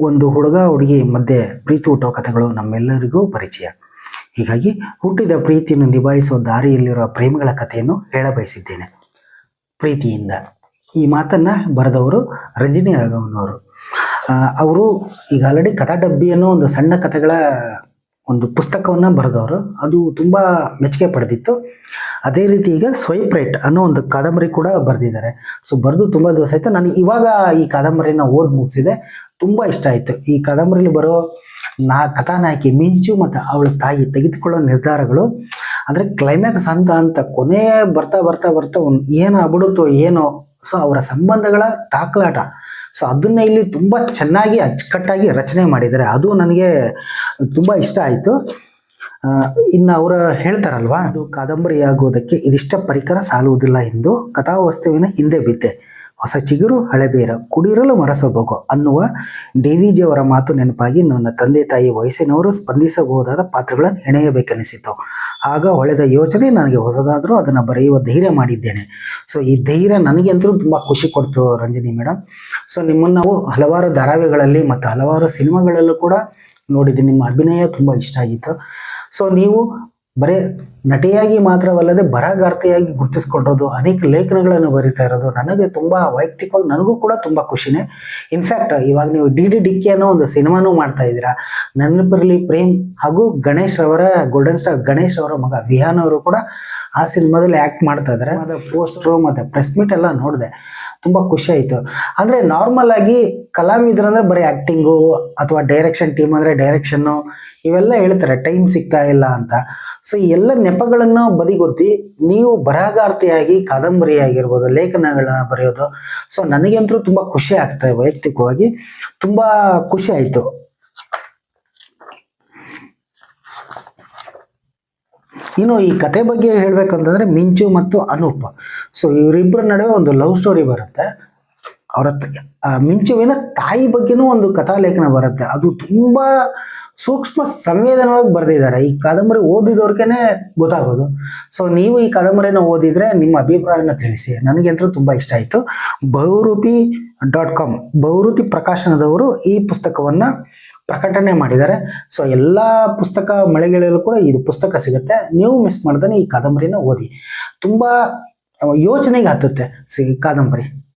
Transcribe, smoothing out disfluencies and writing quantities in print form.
ಒಂದು ಹುಡುಗ ಹುಡುಗಿ ಮಧ್ಯೆ ಪ್ರೀತಿ ಹುಟ್ಟೋ ಕಥೆಗಳು ನಮ್ಮೆಲ್ಲರಿಗೂ ಪರಿಚಯ. ಹೀಗಾಗಿ ಹುಟ್ಟಿದ ಪ್ರೀತಿಯನ್ನು ನಿಭಾಯಿಸುವ ದಾರಿಯಲ್ಲಿರುವ ಪ್ರೇಮಿಗಳ ಕಥೆಯನ್ನು ಹೇಳಬಯಸಿದ್ದೇನೆ ಪ್ರೀತಿಯಿಂದ. ಈ ಮಾತನ್ನು ಬರೆದವರು ರಜನಿ ರಾಘವನ್ ಅವರು ಈಗ ಆಲ್ರೆಡಿ ಕಥಾ ಡಬ್ಬಿ ಅನ್ನೋ ಒಂದು ಸಣ್ಣ ಕಥೆಗಳ ಒಂದು ಪುಸ್ತಕವನ್ನು ಬರೆದವರು. ಅದು ತುಂಬ ಮೆಚ್ಚುಗೆ ಪಡೆದಿತ್ತು. ಅದೇ ರೀತಿ ಈಗ ಸ್ವೈಪ್ ರೈಟ್ ಅನ್ನೋ ಒಂದು ಕಾದಂಬರಿ ಕೂಡ ಬರೆದಿದ್ದಾರೆ. ಸೊ ಬರೆದು ತುಂಬ ದಿವಸ ಆಯಿತು. ನಾನು ಇವಾಗ ಈ ಕಾದಂಬರಿನ ಓದಿ ಮುಗಿಸಿದೆ. ತುಂಬ ಇಷ್ಟ ಆಯಿತು. ಈ ಕಾದಂಬರಿಯಲ್ಲಿ ಬರೋ ಕಥಾನಾಯಕಿ ಮಿಂಚು ಮತ್ತು ಅವಳ ತಾಯಿ ತೆಗೆದುಕೊಳ್ಳೋ ನಿರ್ಧಾರಗಳು, ಅಂದರೆ ಕ್ಲೈಮ್ಯಾಕ್ಸ್ ಅಂತ ಕೊನೆ ಬರ್ತಾ ಬರ್ತಾ ಬರ್ತಾ ಒಂದು ಏನಾಗ್ಬಿಡುತ್ತೋ ಏನೋ. ಸೊ ಅವರ ಸಂಬಂಧಗಳ ತಾಕಲಾಟ, ಸೊ ಅದನ್ನ ಇಲ್ಲಿ ತುಂಬ ಚೆನ್ನಾಗಿ ಅಚ್ಚುಕಟ್ಟಾಗಿ ರಚನೆ ಮಾಡಿದ್ದಾರೆ. ಅದು ನನಗೆ ತುಂಬ ಇಷ್ಟ ಆಯಿತು. ಇನ್ನು ಅವರು ಹೇಳ್ತಾರಲ್ವಾ, ಅದು ಕಾದಂಬರಿಯಾಗುವುದಕ್ಕೆ ಇದಿಷ್ಟ ಪರಿಕರ ಸಾಲುವುದಿಲ್ಲ ಎಂದು ಕಥಾವಸ್ತುವಿನ ಹಿಂದೆ ಬಿದ್ದೆ, ಹೊಸ ಚಿಗುರು ಹಳೆಬೇರ ಕುಡಿರಲು ಮರಸೋಬೇಕು ಅನ್ನುವ ಡಿವಿಜಿಯವರ ಮಾತು ನೆನಪಾಗಿ ನನ್ನ ತಂದೆ ತಾಯಿ ವಯಸ್ಸಿನವರು ಸ್ಪಂದಿಸಬಹುದಾದ ಪಾತ್ರಗಳನ್ನು ಹೆಣೆಯಬೇಕೆನಿಸಿತು. ಆಗ ಹೊಳೆದ ಯೋಚನೆ ನನಗೆ ಹೊಸದಾದರೂ ಅದನ್ನು ಬರೆಯುವ ಧೈರ್ಯ ಮಾಡಿದ್ದೇನೆ. ಸೊ ಈ ಧೈರ್ಯ ನನಗಂತೂ ತುಂಬ ಖುಷಿ ಕೊಡ್ತು ರಂಜಿನಿ ಮೇಡಮ್. ಸೊ ನಿಮ್ಮನ್ನು ನಾವು ಹಲವಾರು ಧಾರಾವಾಹಿಗಳಲ್ಲಿ ಮತ್ತು ಹಲವಾರು ಸಿನಿಮಾಗಳಲ್ಲೂ ಕೂಡ ನೋಡಿದ್ದೀನಿ. ನಿಮ್ಮ ಅಭಿನಯ ತುಂಬ ಇಷ್ಟ ಆಗಿತ್ತು. ಸೊ ನೀವು ಬರೀ ನಟಿಯಾಗಿ ಮಾತ್ರವಲ್ಲದೆ ಬರಹಗಾರ್ತಿಯಾಗಿ ಗುರುತಿಸ್ಕೊಂಡಿರೋದು, ಅನೇಕ ಲೇಖನಗಳನ್ನು ಬರೀತಾ ಇರೋದು ನನಗೆ ತುಂಬ ವೈಯಕ್ತಿಕವಾಗಿ ನನಗೂ ಕೂಡ ತುಂಬ ಖುಷಿನೇ. ಇನ್ಫ್ಯಾಕ್ಟ್ ಇವಾಗ ನೀವು ಡಿ.ಡಿ. ಅನ್ನೋ ಒಂದು ಸಿನಿಮಾನೂ ಮಾಡ್ತಾ ಇದ್ದೀರಾ. ನೆನಪಿರಲಿ ಪ್ರೇಮ್ ಹಾಗೂ ಗಣೇಶ್ ರವರ ಗೋಲ್ಡನ್ ಸ್ಟಾರ್ ಗಣೇಶ್ ಅವರ ಮಗ ವಿಹಾನ್ ಅವರು ಕೂಡ ಆ ಸಿನಿಮಾದಲ್ಲಿ ಆ್ಯಕ್ಟ್ ಮಾಡ್ತಾ ಇದ್ದಾರೆ. ಮತ್ತು ಪೋಸ್ಟ್ರು ಮತ್ತು ಪ್ರೆಸ್ ಮೀಟ್ ಎಲ್ಲ ನೋಡಿದೆ, ತುಂಬ ಖುಷಿ ಆಯಿತು. ಅಂದರೆ ನಾರ್ಮಲ್ ಆಗಿ ಕಲಾವಿದರಂದರೆ ಬರೀ ಆ್ಯಕ್ಟಿಂಗು ಅಥವಾ ಡೈರೆಕ್ಷನ್ ಟೀಮ್ ಅಂದರೆ ಡೈರೆಕ್ಷನ್ನು ಇವೆಲ್ಲ ಹೇಳ್ತಾರೆ, ಟೈಮ್ ಸಿಗ್ತಾ ಇಲ್ಲ ಅಂತ. ಸೊ ಈ ಎಲ್ಲ ನೆಪಗಳನ್ನು ಬದಿಗೊತ್ತಿ ನೀವು ಬರಹಗಾರ್ತಿಯಾಗಿ ಕಾದಂಬರಿ ಆಗಿರ್ಬೋದು, ಲೇಖನಗಳನ್ನ ಬರೆಯೋದು, ಸೊ ನನಗಂತೂ ತುಂಬ ಖುಷಿ ಆಗ್ತದೆ. ವೈಯಕ್ತಿಕವಾಗಿ ತುಂಬ ಖುಷಿ ಆಯಿತು. ಇನ್ನು ಈ ಕತೆ ಬಗ್ಗೆ ಹೇಳಬೇಕಂತಂದರೆ ಮಿಂಚು ಮತ್ತು ಅನೂಪ್, ಸೊ ಇವರಿಬ್ಬರ ನಡುವೆ ಒಂದು ಲವ್ ಸ್ಟೋರಿ ಬರುತ್ತೆ. ಅವರ ಮಿಂಚುವಿನ ತಾಯಿ ಬಗ್ಗೆನೂ ಒಂದು ಕಥಾಲೇಖನ ಬರುತ್ತೆ. ಅದು ತುಂಬ ಸೂಕ್ಷ್ಮ ಸಂವೇದನವಾಗಿ ಬರೆದಿದ್ದಾರೆ. ಈ ಕಾದಂಬರಿ ಓದಿದವ್ರಿಗೇ ಗೊತ್ತಾಗೋದು. ಸೊ ನೀವು ಈ ಕಾದಂಬರಿನ ಓದಿದರೆ ನಿಮ್ಮ ಅಭಿಪ್ರಾಯನ ತಿಳಿಸಿ. ನನಗಂತೂ ತುಂಬ ಇಷ್ಟ ಆಯಿತು. ಬಹುರೂಪಿ.com ಬಹುರೂಪಿ ಪ್ರಕಾಶನದವರು ಈ ಪುಸ್ತಕವನ್ನು ಪ್ರಕಟಣೆ ಮಾಡಿದ್ದಾರೆ. ಸೊ ಎಲ್ಲ ಪುಸ್ತಕ ಮಳಿಗೆಗಳಲ್ಲೂ ಕೂಡ ಇದು ಪುಸ್ತಕ ಸಿಗುತ್ತೆ. ನೀವು ಮಿಸ್ ಮಾಡ್ದೇ ಈ ಕಾದಂಬರಿನ ಓದಿ. ತುಂಬ ಯೋಚನೆಗೆ ಹತ್ತುತ್ತೆ ಕಾದಂಬರಿ.